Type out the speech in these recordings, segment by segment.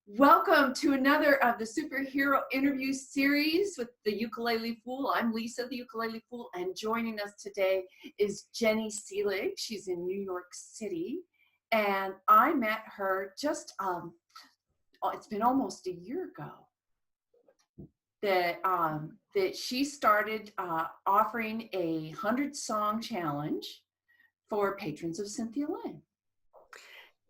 Welcome to another of the superhero interview series with the Ukulele Fool. I'm Lisa, the Ukulele Fool, and joining us today is Jenny Selig. She's in New York City, and I met her just, it's been almost a year ago that she started offering a 100-song challenge for patrons of Cynthia Lynn.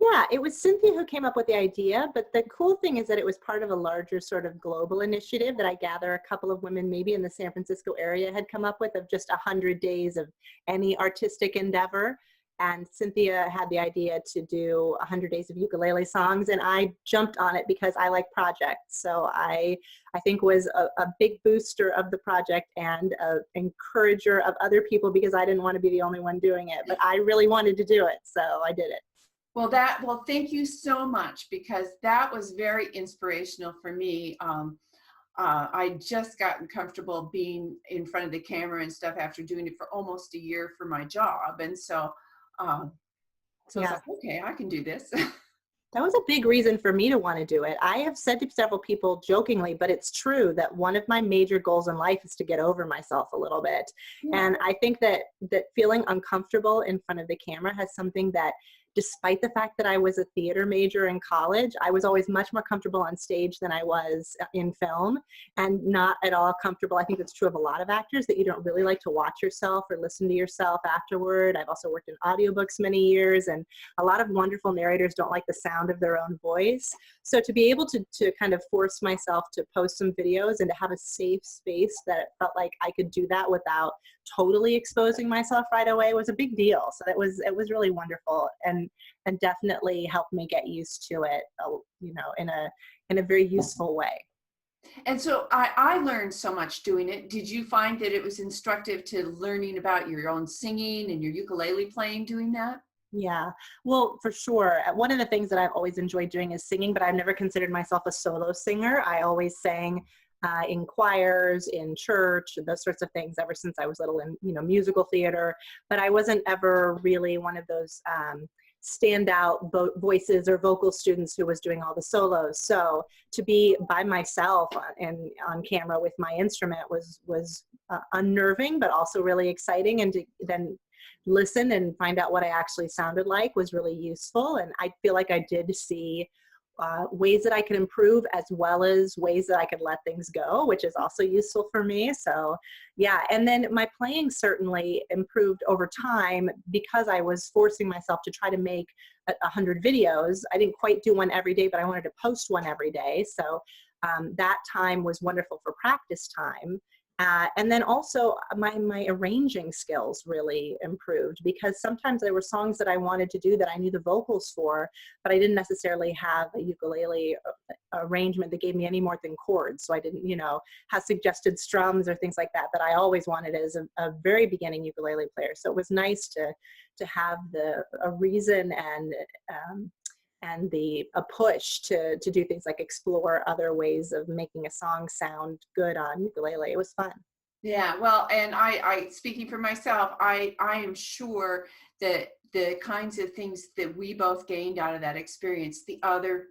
Yeah, it was Cynthia who came up with the idea, but the cool thing is that it was part of a larger sort of global initiative that I gather a couple of women maybe in the San Francisco area had come up with, of just 100 days of any artistic endeavor. And Cynthia had the idea to do 100 days of ukulele songs, and I jumped on it because I like projects. So I think was a big booster of the project and an encourager of other people, because I didn't want to be the only one doing it, but I really wanted to do it, so I did it. Well, thank you so much, because that was very inspirational for me. I just gotten comfortable being in front of the camera and stuff after doing it for almost a year for my job. And so I was like, okay, I can do this. That was a big reason for me to want to do it. I have said to several people jokingly, but it's true, that one of my major goals in life is to get over myself a little bit. Yeah. And I think that feeling uncomfortable in front of the camera has something that, despite the fact that I was a theater major in college, I was always much more comfortable on stage than I was in film, and not at all comfortable. I think that's true of a lot of actors, that you don't really like to watch yourself or listen to yourself afterward. I've also worked in audiobooks many years, and a lot of wonderful narrators don't like the sound of their own voice. So to be able to kind of force myself to post some videos and to have a safe space that it felt like I could do that without totally exposing myself right away was a big deal. So it was really wonderful, and definitely helped me get used to it, in a very useful way. And so I learned so much doing it. Did you find that it was instructive to learning about your own singing and your ukulele playing doing that? Yeah, well, for sure. One of the things that I've always enjoyed doing is singing, but I've never considered myself a solo singer. I always sang in choirs, in church, those sorts of things ever since I was little, in musical theater. But I wasn't ever really one of those standout voices or vocal students who was doing all the solos. So to be by myself and on camera with my instrument was unnerving, but also really exciting. And to then listen and find out what I actually sounded like was really useful. And I feel like I did see ways that I could improve, as well as ways that I could let things go, which is also useful for me. So yeah, and then my playing certainly improved over time, because I was forcing myself to try to make 100 videos. I didn't quite do one every day, but I wanted to post one every day. So that time was wonderful for practice time. And then also my arranging skills really improved, because sometimes there were songs that I wanted to do that I knew the vocals for, but I didn't necessarily have a ukulele arrangement that gave me any more than chords. So I didn't, have suggested strums or things like that I always wanted as a very beginning ukulele player. So it was nice to have a reason and a push to do things like explore other ways of making a song sound good on ukulele. It was fun. Yeah, well, and I speaking for myself, I am sure that the kinds of things that we both gained out of that experience, the other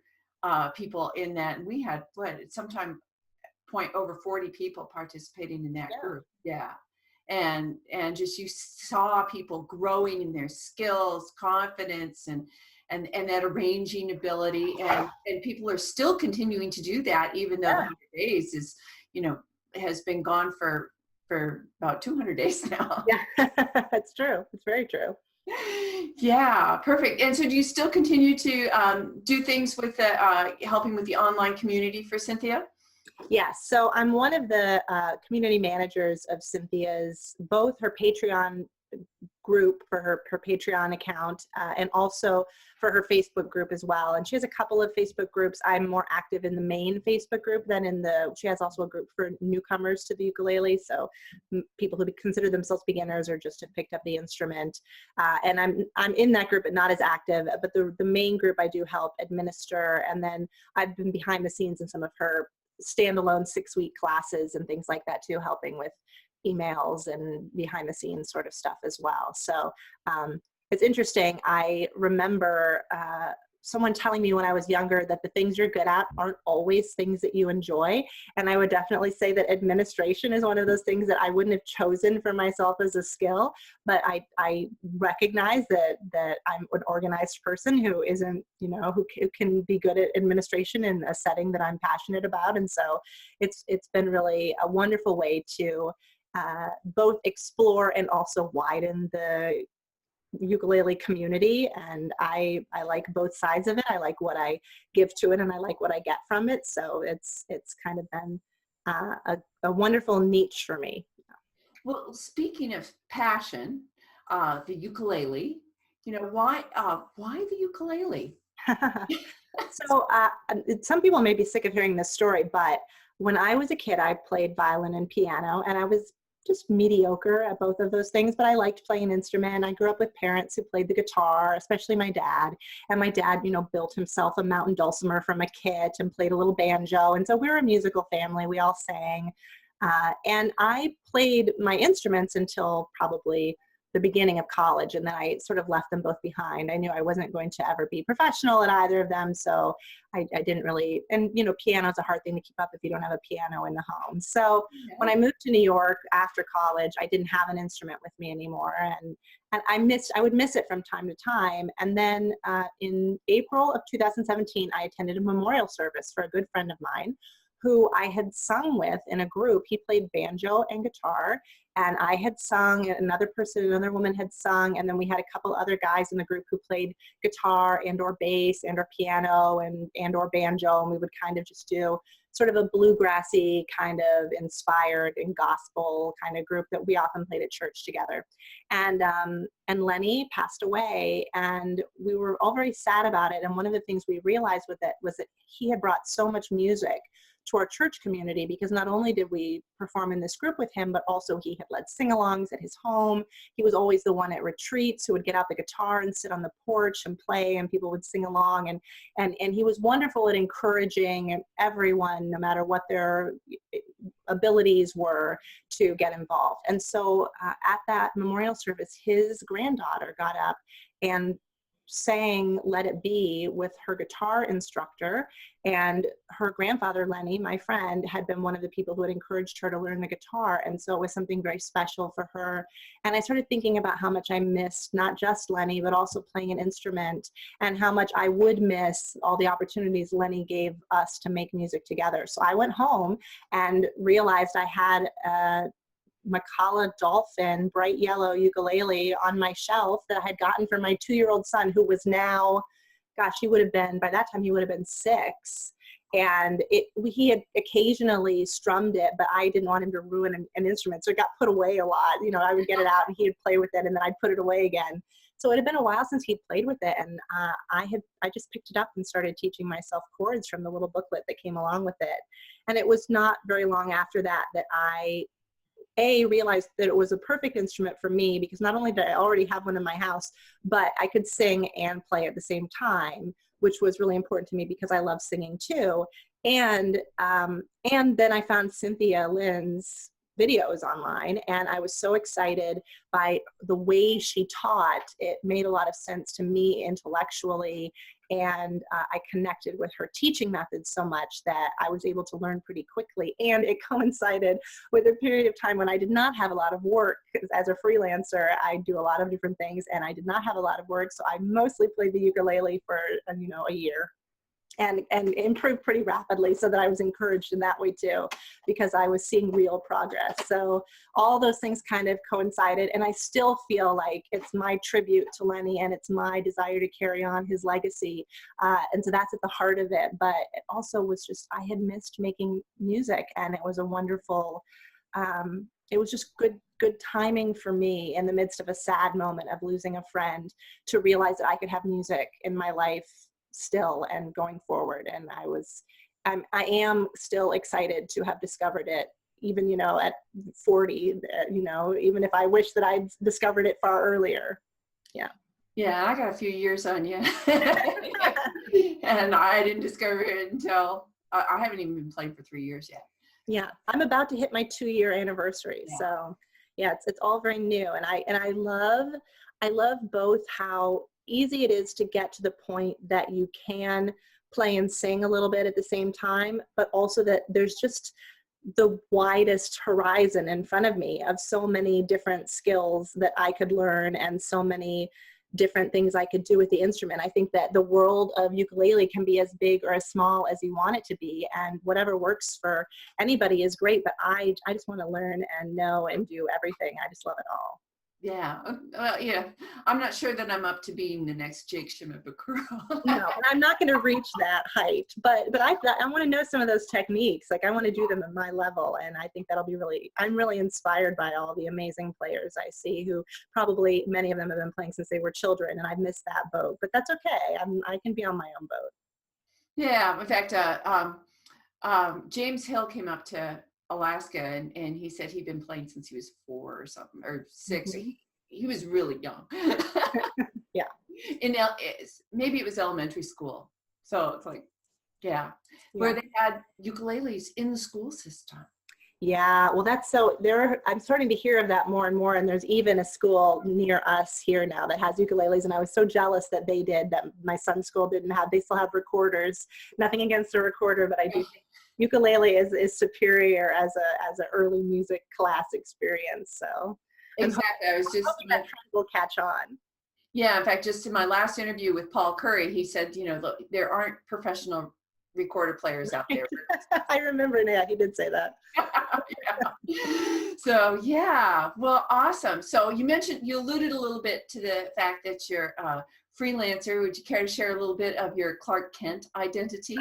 people in that, and we had at some point over 40 people participating in that group. Yeah. And just, you saw people growing in their skills, confidence, and that arranging ability, and people are still continuing to do that, even though the 100 days is, has been gone for about 200 days now. Yeah, that's true. It's very true. Yeah, perfect. And so do you still continue to do things with helping with the online community for Cynthia? Yes, so I'm one of the community managers of Cynthia's, both her Patreon group for her Patreon account, and also for her Facebook group as well. And she has a couple of Facebook groups. I'm more active in the main Facebook group than she has also a group for newcomers to the ukulele. So people who consider themselves beginners or just have picked up the instrument. And I'm in that group, but not as active. But the main group I do help administer. And then I've been behind the scenes in some of her standalone 6-week classes and things like that too, helping with emails and behind the scenes sort of stuff as well. So it's interesting. I remember someone telling me when I was younger that the things you're good at aren't always things that you enjoy. And I would definitely say that administration is one of those things that I wouldn't have chosen for myself as a skill, but I recognize that I'm an organized person who isn't, who can be good at administration in a setting that I'm passionate about. And so it's been really a wonderful way to both explore and also widen the ukulele community. And I like both sides of it. I like what I give to it, and I like what I get from it. So it's kind of been a wonderful niche for me. Well, speaking of passion, the ukulele, why the ukulele? So some people may be sick of hearing this story, but when I was a kid, I played violin and piano, and I was just mediocre at both of those things, but I liked playing an instrument. I grew up with parents who played the guitar, especially my dad. And my dad, built himself a mountain dulcimer from a kit and played a little banjo. And so we were a musical family. We all sang. And I played my instruments until probably the beginning of college, and then I sort of left them both behind. I knew I wasn't going to ever be professional at either of them, so I didn't really, and piano is a hard thing to keep up if you don't have a piano in the home. So when I moved to New York after college, I didn't have an instrument with me anymore, and I would miss it from time to time. And then in April of 2017, I attended a memorial service for a good friend of mine who I had sung with in a group. He played banjo and guitar, and I had sung, and another woman had sung, and then we had a couple other guys in the group who played guitar and or bass and or piano and or banjo, and we would kind of just do sort of a bluegrassy kind of inspired and gospel kind of group that we often played at church together. And Lenny passed away, and we were all very sad about it. And one of the things we realized with it was that he had brought so much music to our church community, because not only did we perform in this group with him, but also he had led sing-alongs at his home. He was always the one at retreats who would get out the guitar and sit on the porch and play, and people would sing along. And he was wonderful at encouraging everyone, no matter what their abilities were, to get involved. And so at that memorial service, his granddaughter got up and sang Let It Be with her guitar instructor, and her grandfather Lenny, my friend, had been one of the people who had encouraged her to learn the guitar. And so it was something very special for her. And I started thinking about how much I missed not just Lenny, but also playing an instrument, and how much I would miss all the opportunities Lenny gave us to make music together. So I went home and realized I had a Macala Dolphin bright yellow ukulele on my shelf that I had gotten for my 2-year-old son, who was now, gosh, by that time he would have been 6. And he had occasionally strummed it, but I didn't want him to ruin an instrument. So it got put away a lot. I would get it out and he would play with it, and then I'd put it away again. So it had been a while since he'd played with it. And I just picked it up and started teaching myself chords from the little booklet that came along with it. And it was not very long after that I realized that it was a perfect instrument for me, because not only did I already have one in my house, but I could sing and play at the same time, which was really important to me because I love singing too. And then I found Cynthia Lynn's videos online, and I was so excited by the way she taught. It made a lot of sense to me intellectually, and I connected with her teaching methods so much that I was able to learn pretty quickly. And it coincided with a period of time when I did not have a lot of work, because as a freelancer, I do a lot of different things, and I did not have a lot of work. So I mostly played the ukulele for, a year, and improved pretty rapidly, so that I was encouraged in that way too, because I was seeing real progress. So all those things kind of coincided, and I still feel like it's my tribute to Lenny, and it's my desire to carry on his legacy. And so that's at the heart of it. But it also was just, I had missed making music, and it was a wonderful, it was just good timing for me in the midst of a sad moment of losing a friend, to realize that I could have music in my life still and going forward. And I am still excited to have discovered it, even, at 40, even if I wish that I'd discovered it far earlier. Yeah. Yeah, I got a few years on you. And I didn't discover it until, I haven't even been playing for 3 years yet. Yeah, I'm about to hit my 2-year anniversary. Yeah. So yeah, it's all very new. And I love both how easy it is to get to the point that you can play and sing a little bit at the same time, but also that there's just the widest horizon in front of me of so many different skills that I could learn and so many different things I could do with the instrument. I think that the world of ukulele can be as big or as small as you want it to be, and whatever works for anybody is great, but I just want to learn and know and do everything. I just love it all. Yeah. Well, yeah. I'm not sure that I'm up to being the next Jake Shimabukuro. No, and I'm not going to reach that height, but I want to know some of those techniques. Like I want to do them at my level, and I think that'll be I'm really inspired by all the amazing players I see who probably many of them have been playing since they were children, and I've missed that boat, but that's okay. I can be on my own boat. Yeah. In fact, James Hill came up to Alaska, and he said he'd been playing since he was 4 or something, or 6. Mhm. He was really young. Yeah. Maybe it was elementary school. So it's like, yeah, where Yeah. they had ukuleles in the school system. Yeah, well, I'm starting to hear of that more and more, and there's even a school near us here now that has ukuleles, and I was so jealous that that my son's school didn't have. They still have recorders. Nothing against a recorder, but I do think ukulele is superior as an early music class experience. So Exactly. I was I'm just, hoping that trend will catch on. yeah, in fact, just in my last interview with Paul Curry, he said, look, there aren't professional recorder players out there. I remember now, he did say that. Yeah. So yeah, well, awesome. So you alluded a little bit to the fact that you're a freelancer. Would you care to share a little bit of your Clark Kent identity?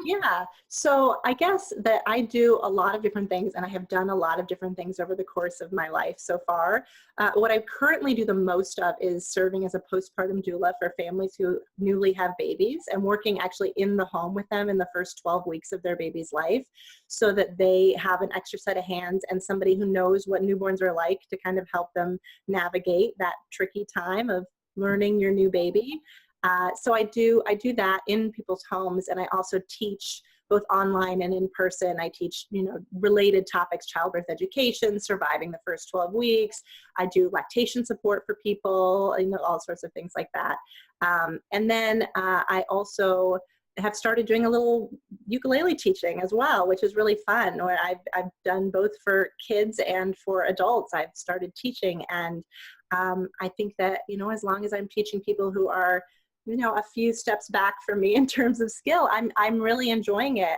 Yeah, so I guess that I do a lot of different things, and I have done a lot of different things over the course of my life so far. What I currently do the most of is serving as a postpartum doula for families who newly have babies, and working actually in the home with them in the first 12 weeks of their baby's life, so that they have an extra set of hands and somebody who knows what newborns are like to kind of help them navigate that tricky time of learning your new baby. So I do that in people's homes, and I also teach both online and in person. I teach, related topics: childbirth education, surviving the first 12 weeks. I do lactation support for people, all sorts of things like that. And then I also have started doing a little ukulele teaching as well, which is really fun. Where I've done both for kids and for adults. I've started teaching, and I think that as long as I'm teaching people who are a few steps back from me in terms of skill, I'm really enjoying it.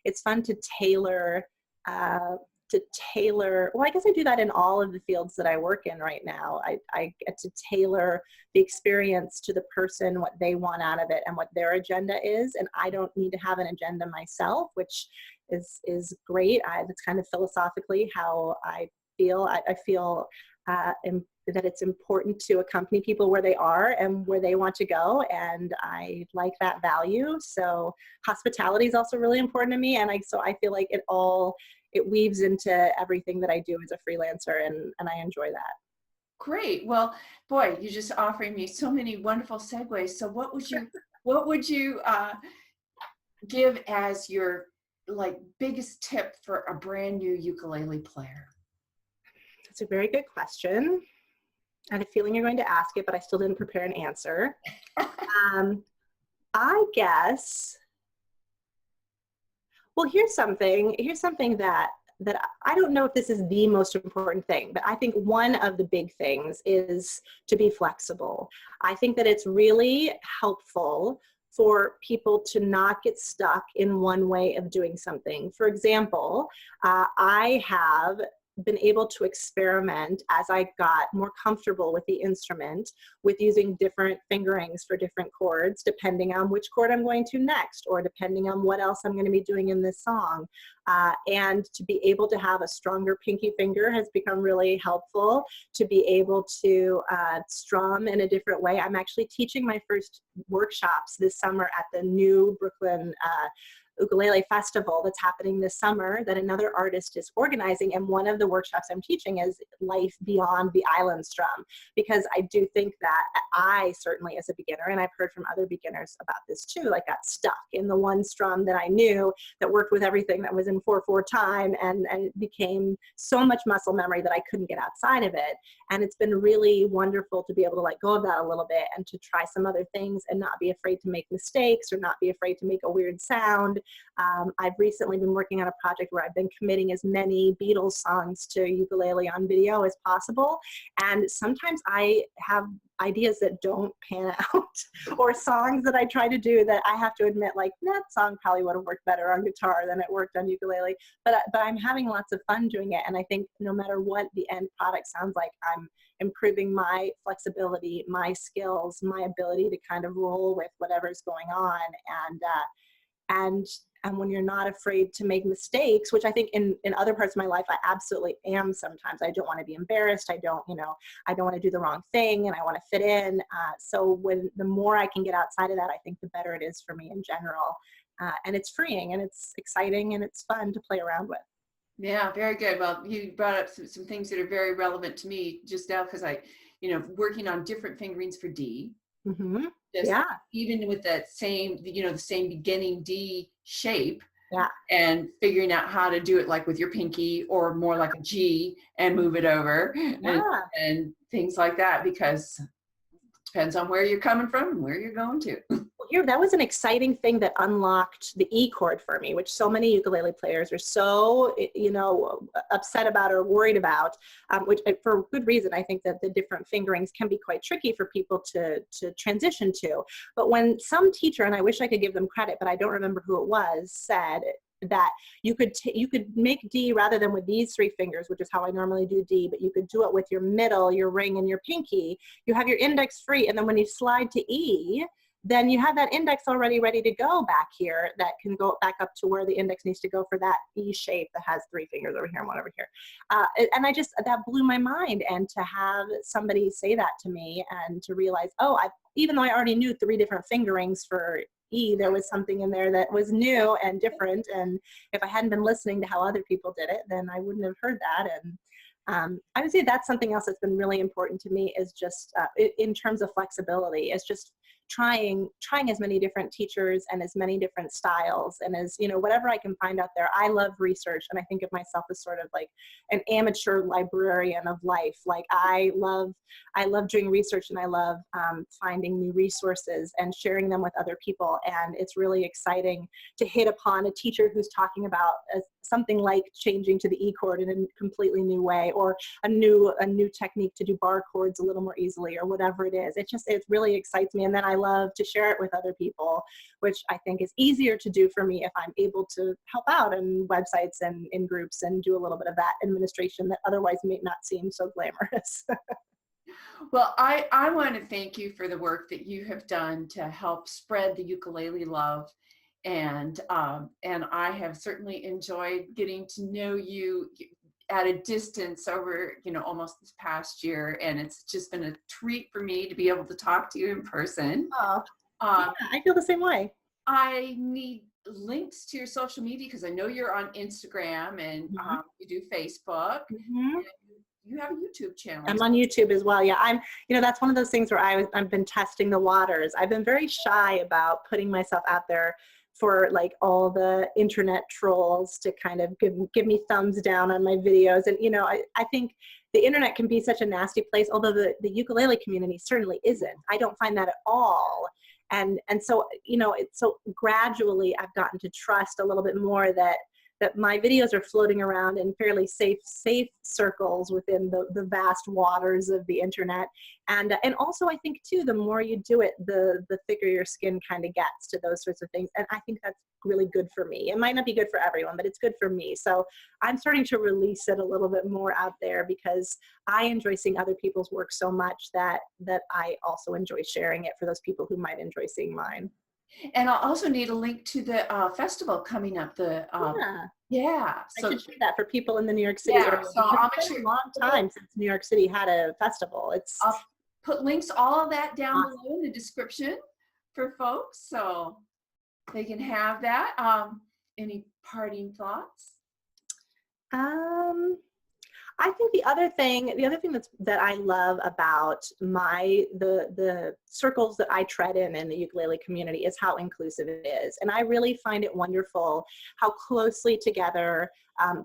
It's fun to tailor. Well, I guess I do that in all of the fields that I work in right now. I get to tailor the experience to the person, what they want out of it and what their agenda is. And I don't need to have an agenda myself, which is great. That's kind of philosophically how I feel. I feel that it's important to accompany people where they are and where they want to go, and I like that value. So hospitality is also really important to me, and so I feel like it weaves into everything that I do as a freelancer, and I enjoy that. Great. Well, boy, you're just offering me so many wonderful segues. So what would you give as your biggest tip for a brand new ukulele player? That's a very good question. I had a feeling you're going to ask it, but I still didn't prepare an answer. I guess, well, here's something that I don't know if this is the most important thing, but I think one of the big things is to be flexible. I think that it's really helpful for people to not get stuck in one way of doing something. For example, I have been able to experiment as I got more comfortable with the instrument, with using different fingerings for different chords, depending on which chord I'm going to next, or depending on what else I'm going to be doing in this song. And to be able to have a stronger pinky finger has become really helpful. To be able to strum in a different way. I'm actually teaching my first workshops this summer at the new Brooklyn ukulele festival that's happening this summer that another artist is organizing. And one of the workshops I'm teaching is life beyond the island strum, because I do think that I certainly as a beginner, and I've heard from other beginners about this too, like got stuck in the one strum that I knew that worked with everything that was in 4/4 time, and it became so much muscle memory that I couldn't get outside of it. And it's been really wonderful to be able to let go of that a little bit and to try some other things and not be afraid to make mistakes or not be afraid to make a weird sound. I've recently been working on a project where I've been committing as many Beatles songs to ukulele on video as possible. And sometimes I have ideas that don't pan out, or songs that I try to do that I have to admit, like, that song probably would have worked better on guitar than it worked on ukulele. But I'm having lots of fun doing it. And I think no matter what the end product sounds like, I'm improving my flexibility, my skills, my ability to kind of roll with whatever's going on. And and when you're not afraid to make mistakes, which I think in other parts of my life I absolutely am sometimes. I don't want to be embarrassed. I don't want to do the wrong thing, and I want to fit in. So when the more I can get outside of that, I think the better it is for me in general. And it's freeing, and it's exciting, and it's fun to play around with. Yeah, very good. Well, you brought up some things that are very relevant to me just now, because working on different fingerings for D. Mm-hmm. Just Yeah. even with that same, the same beginning D shape, Yeah. and figuring out how to do it like with your pinky or more like a G and move it over, Yeah. and things like that, because it depends on where you're coming from and where you're going to. Well, here, that was an exciting thing that unlocked the E chord for me, which so many ukulele players are so, upset about or worried about, which for good reason. I think that the different fingerings can be quite tricky for people to transition to. But when some teacher, and I wish I could give them credit, but I don't remember who it was, said that you could make D rather than with these three fingers, which is how I normally do D, but you could do it with your middle, your ring, and your pinky. You have your index free, and then when you slide to E, then you have that index already ready to go back here that can go back up to where the index needs to go for that E shape that has three fingers over here and one over here. And that blew my mind. And to have somebody say that to me and to realize, even though I already knew three different fingerings for E, there was something in there that was new and different. And if I hadn't been listening to how other people did it, then I wouldn't have heard that. And I would say that's something else that's been really important to me, is just in terms of flexibility, is just trying as many different teachers and as many different styles, and as whatever I can find out there. I love research, and I think of myself as sort of like an amateur librarian of life. Like I love doing research, and I love finding new resources and sharing them with other people. And it's really exciting to hit upon a teacher who's talking about something like changing to the E chord in a completely new way, or a new technique to do bar chords a little more easily, or whatever it is. It really excites me. And then I love to share it with other people, which I think is easier to do for me if I'm able to help out in websites and in groups and do a little bit of that administration that otherwise may not seem so glamorous. Well, I want to thank you for the work that you have done to help spread the ukulele love. And I have certainly enjoyed getting to know you at a distance over, almost this past year. And it's just been a treat for me to be able to talk to you in person. Oh, Um, yeah, I feel the same way. I need links to your social media, because I know you're on Instagram, and Mhm. you do Facebook. Mhm. You have a YouTube channel. I'm on YouTube as well. Yeah, that's one of those things where I've been testing the waters. I've been very shy about putting myself out there for like all the internet trolls to kind of give me thumbs down on my videos. And, I think the internet can be such a nasty place, although the ukulele community certainly isn't. I don't find that at all. And so, so gradually I've gotten to trust a little bit more that my videos are floating around in fairly safe circles within the vast waters of the internet. And also I think too, the more you do it, the thicker your skin kind of gets to those sorts of things. And I think that's really good for me. It might not be good for everyone, but it's good for me. So I'm starting to release it a little bit more out there, because I enjoy seeing other people's work so much that I also enjoy sharing it for those people who might enjoy seeing mine. And I'll also need a link to the festival coming up. Yeah, I So should share that for people in the New York City area. so I'll make It's sure been a long time since New York City had a festival. It's I'll put links, all of that down awesome. below in the description for folks, so they can have that. any parting thoughts? Um, I think the other thing that I love about the circles that I tread in the ukulele community is how inclusive it is, and I really find it wonderful how closely together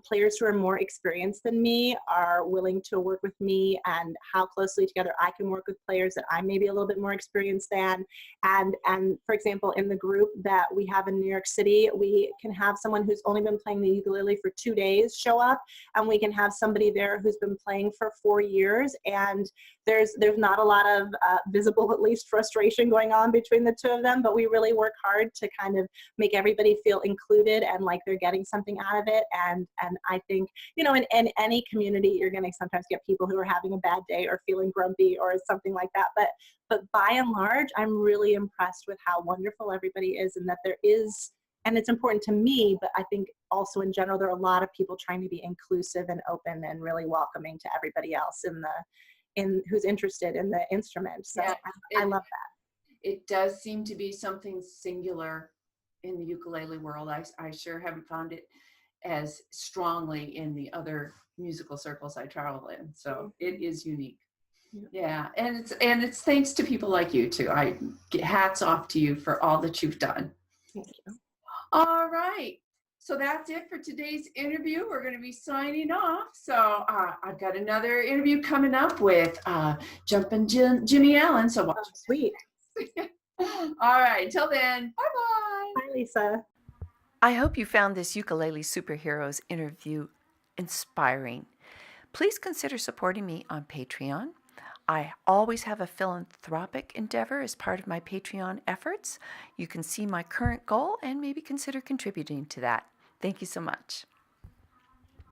players who are more experienced than me are willing to work with me, and how closely together I can work with players that I may be a little bit more experienced than. And for example, in the group that we have in New York City, we can have someone who's only been playing the ukulele for 2 days show up, and we can have somebody there who's been playing for 4 years, and there's not a lot of visible, at least, frustration going on between the two of them, but we really work hard to kind of make everybody feel included and like they're getting something out of it. And I think, in any community, you're going to sometimes get people who are having a bad day or feeling grumpy or something like that, but by and large, I'm really impressed with how wonderful everybody is, and that there is, and it's important to me, but I think also in general, there are a lot of people trying to be inclusive and open and really welcoming to everybody else in who's interested in the instrument. So Yeah, I love that. it does seem to be something singular in the ukulele world. I sure haven't found it as strongly in the other musical circles I travel in. So it is unique. Yeah, and it's thanks to people like you too. I get hats off to you for all that you've done. Thank you. All right. So that's it for today's interview. We're going to be signing off. So I've got another interview coming up with Jumpin' Jimmy Allen. So watch. Oh, sweet. All right. Till then. Bye-bye. Hi, Lisa. I hope you found this Ukulele Superheroes interview inspiring. Please consider supporting me on Patreon. I always have a philanthropic endeavor as part of my Patreon efforts. You can see my current goal and maybe consider contributing to that. Thank you so much.